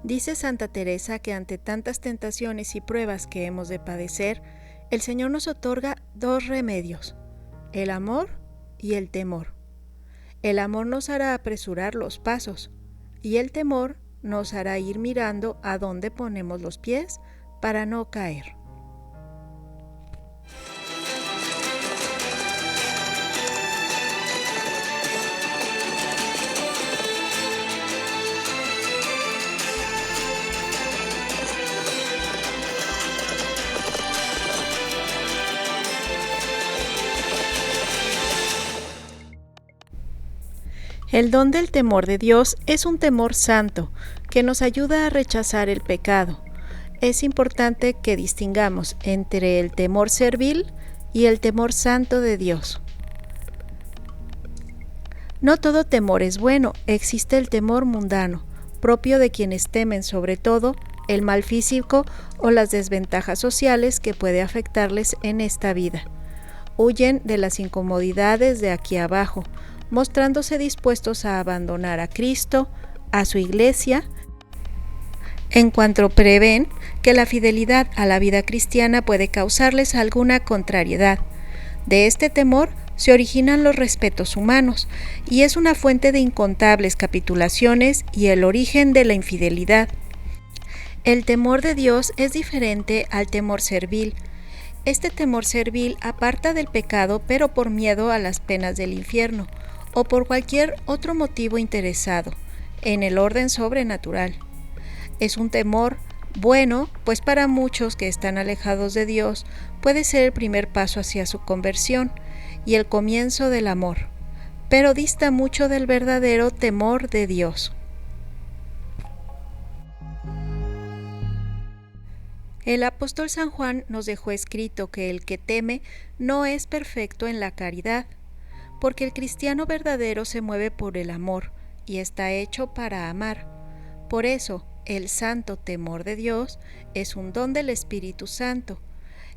Dice Santa Teresa que ante tantas tentaciones y pruebas que hemos de padecer, el Señor nos otorga dos remedios, el amor y el temor. El amor nos hará apresurar los pasos y el temor nos hará ir mirando a dónde ponemos los pies para no caer. El don del temor de Dios es un temor santo que nos ayuda a rechazar el pecado. Es importante que distingamos entre el temor servil y el temor santo de Dios. No todo temor es bueno, existe el temor mundano, propio de quienes temen sobre todo el mal físico o las desventajas sociales que puede afectarles en esta vida. Huyen de las incomodidades de aquí abajo, mostrándose dispuestos a abandonar a Cristo, a su Iglesia, en cuanto prevén que la fidelidad a la vida cristiana puede causarles alguna contrariedad. De este temor se originan los respetos humanos, y es una fuente de incontables capitulaciones y el origen de la infidelidad. El temor de Dios es diferente al temor servil. Este temor servil aparta del pecado, pero por miedo a las penas del infierno, o por cualquier otro motivo interesado en el orden sobrenatural. Es un temor bueno, pues para muchos que están alejados de Dios puede ser el primer paso hacia su conversión y el comienzo del amor, pero dista mucho del verdadero temor de Dios. El apóstol San Juan nos dejó escrito que el que teme no es perfecto en la caridad, porque el cristiano verdadero se mueve por el amor y está hecho para amar. Por eso, el santo temor de Dios es un don del Espíritu Santo.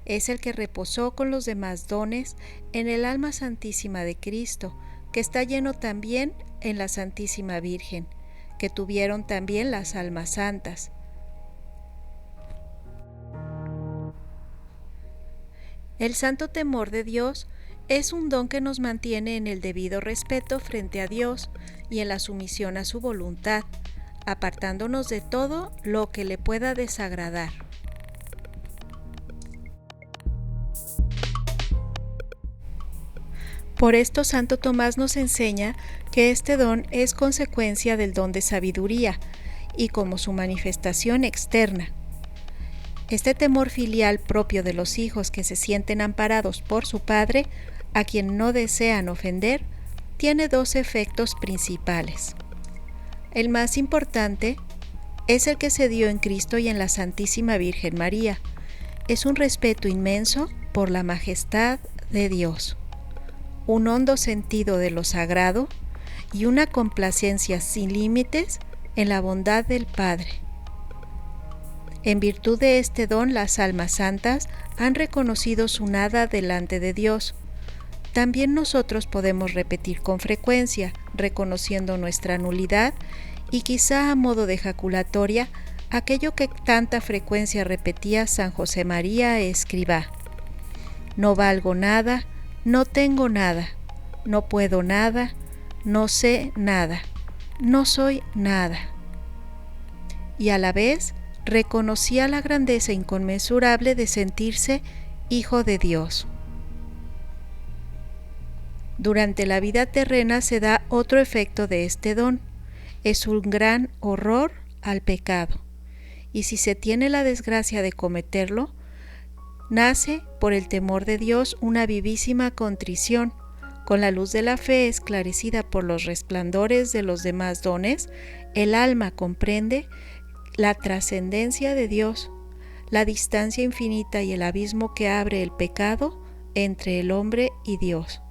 Es el que reposó con los demás dones en el alma santísima de Cristo, que está lleno también en la Santísima Virgen, que tuvieron también las almas santas. El santo temor de Dios es un don que nos mantiene en el debido respeto frente a Dios y en la sumisión a su voluntad, apartándonos de todo lo que le pueda desagradar. Por esto Santo Tomás nos enseña que este don es consecuencia del don de sabiduría y como su manifestación externa. Este temor filial propio de los hijos que se sienten amparados por su padre, a quien no desean ofender, tiene dos efectos principales. El más importante es el que se dio en Cristo y en la Santísima Virgen María. Es un respeto inmenso por la majestad de Dios, un hondo sentido de lo sagrado y una complacencia sin límites en la bondad del Padre. En virtud de este don, las almas santas han reconocido su nada delante de Dios. También nosotros podemos repetir con frecuencia, reconociendo nuestra nulidad y quizá a modo de ejaculatoria, aquello que tanta frecuencia repetía San José María Escribá: no valgo nada, no tengo nada, no puedo nada, no sé nada, no soy nada. Y a la vez reconocía la grandeza inconmensurable de sentirse hijo de Dios. Durante la vida terrena se da otro efecto de este don, es un gran horror al pecado, y si se tiene la desgracia de cometerlo, nace por el temor de Dios una vivísima contrición. Con la luz de la fe esclarecida por los resplandores de los demás dones, el alma comprende la trascendencia de Dios, la distancia infinita y el abismo que abre el pecado entre el hombre y Dios.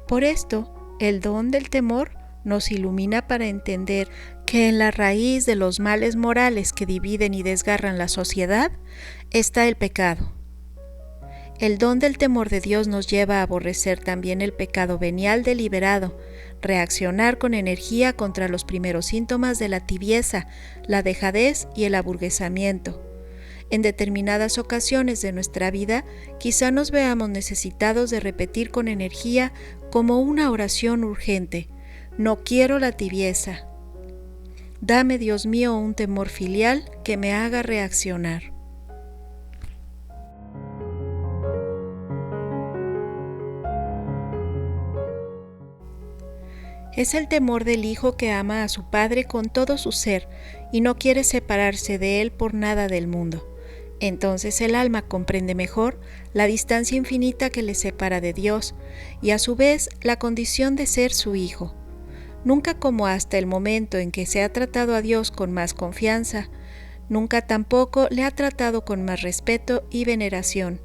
Por esto, el don del temor nos ilumina para entender que en la raíz de los males morales que dividen y desgarran la sociedad está el pecado. El don del temor de Dios nos lleva a aborrecer también el pecado venial deliberado, reaccionar con energía contra los primeros síntomas de la tibieza, la dejadez y el aburguesamiento. En determinadas ocasiones de nuestra vida, quizá nos veamos necesitados de repetir con energía como una oración urgente: no quiero la tibieza. Dame, Dios mío, un temor filial que me haga reaccionar. Es el temor del hijo que ama a su padre con todo su ser y no quiere separarse de él por nada del mundo. Entonces el alma comprende mejor la distancia infinita que le separa de Dios y a su vez la condición de ser su hijo. Nunca como hasta el momento en que se ha tratado a Dios con más confianza, nunca tampoco le ha tratado con más respeto y veneración.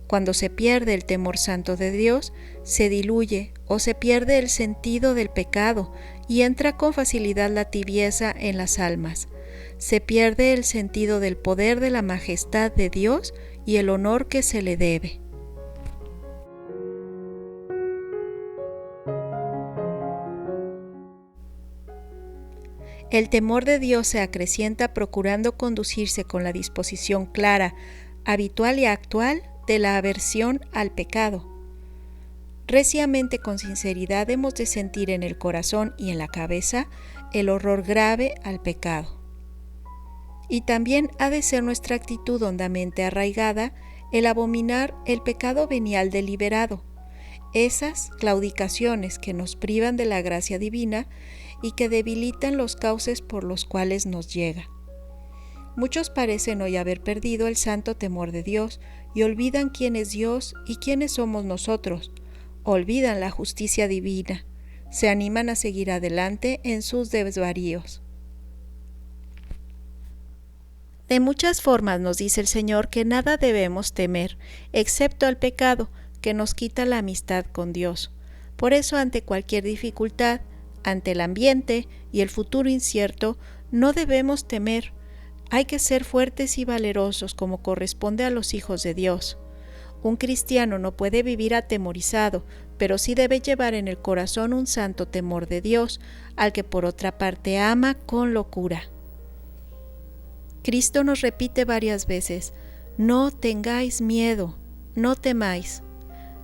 Cuando se pierde el temor santo de Dios, se diluye o se pierde el sentido del pecado y entra con facilidad la tibieza en las almas. Se pierde el sentido del poder de la majestad de Dios y el honor que se le debe. El temor de Dios se acrecienta procurando conducirse con la disposición clara, habitual y actual de la aversión al pecado. Reciamente, con sinceridad, hemos de sentir en el corazón y en la cabeza el horror grave al pecado. Y también ha de ser nuestra actitud hondamente arraigada el abominar el pecado venial deliberado, esas claudicaciones que nos privan de la gracia divina y que debilitan los cauces por los cuales nos llega. Muchos parecen hoy haber perdido el santo temor de Dios y olvidan quién es Dios y quiénes somos nosotros. Olvidan la justicia divina. Se animan a seguir adelante en sus desvaríos. De muchas formas nos dice el Señor que nada debemos temer, excepto al pecado, que nos quita la amistad con Dios. Por eso, ante cualquier dificultad, ante el ambiente y el futuro incierto, no debemos temer. Hay que ser fuertes y valerosos como corresponde a los hijos de Dios. Un cristiano no puede vivir atemorizado, pero sí debe llevar en el corazón un santo temor de Dios, al que por otra parte ama con locura. Cristo nos repite varias veces: no tengáis miedo, no temáis.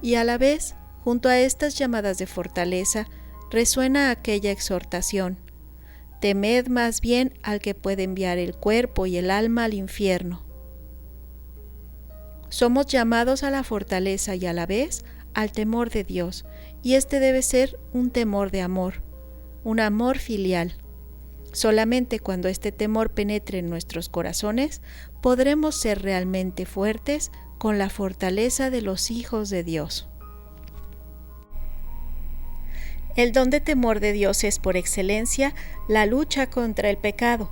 Y a la vez, junto a estas llamadas de fortaleza, resuena aquella exhortación: temed más bien al que puede enviar el cuerpo y el alma al infierno. Somos llamados a la fortaleza y a la vez al temor de Dios, y este debe ser un temor de amor, un amor filial. Solamente cuando este temor penetre en nuestros corazones, podremos ser realmente fuertes con la fortaleza de los hijos de Dios. El don de temor de Dios es por excelencia la lucha contra el pecado.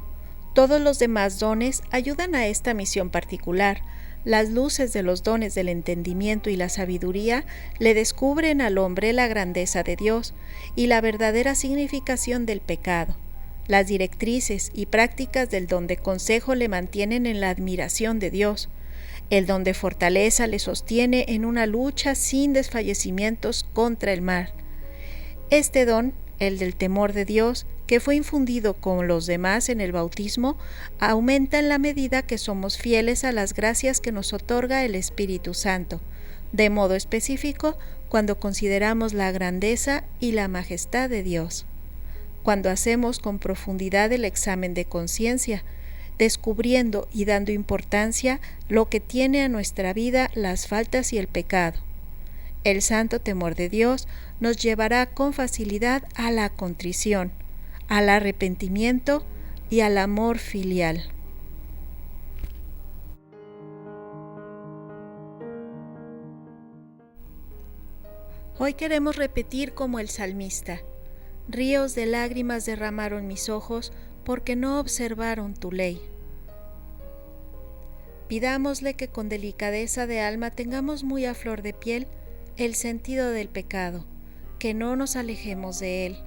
Todos los demás dones ayudan a esta misión particular. Las luces de los dones del entendimiento y la sabiduría le descubren al hombre la grandeza de Dios y la verdadera significación del pecado. Las directrices y prácticas del don de consejo le mantienen en la admiración de Dios. El don de fortaleza le sostiene en una lucha sin desfallecimientos contra el mal. Este don, el del temor de Dios, que fue infundido con los demás en el bautismo, aumenta en la medida que somos fieles a las gracias que nos otorga el Espíritu Santo, de modo específico cuando consideramos la grandeza y la majestad de Dios. Cuando hacemos con profundidad el examen de conciencia, descubriendo y dando importancia lo que tiene a nuestra vida las faltas y el pecado. El santo temor de Dios nos llevará con facilidad a la contrición, al arrepentimiento y al amor filial. Hoy queremos repetir como el salmista: ríos de lágrimas derramaron mis ojos porque no observaron tu ley. Pidámosle que con delicadeza de alma tengamos muy a flor de piel el sentido del pecado, que no nos alejemos de él,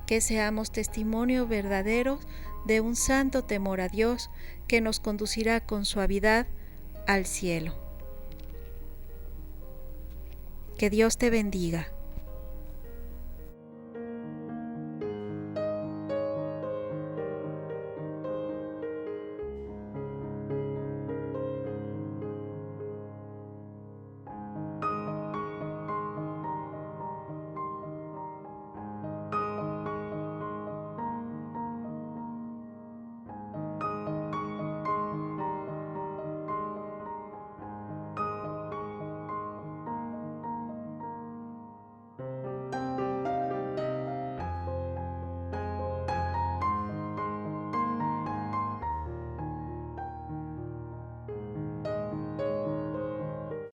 que seamos testimonio verdadero de un santo temor a Dios que nos conducirá con suavidad al cielo. Que Dios te bendiga.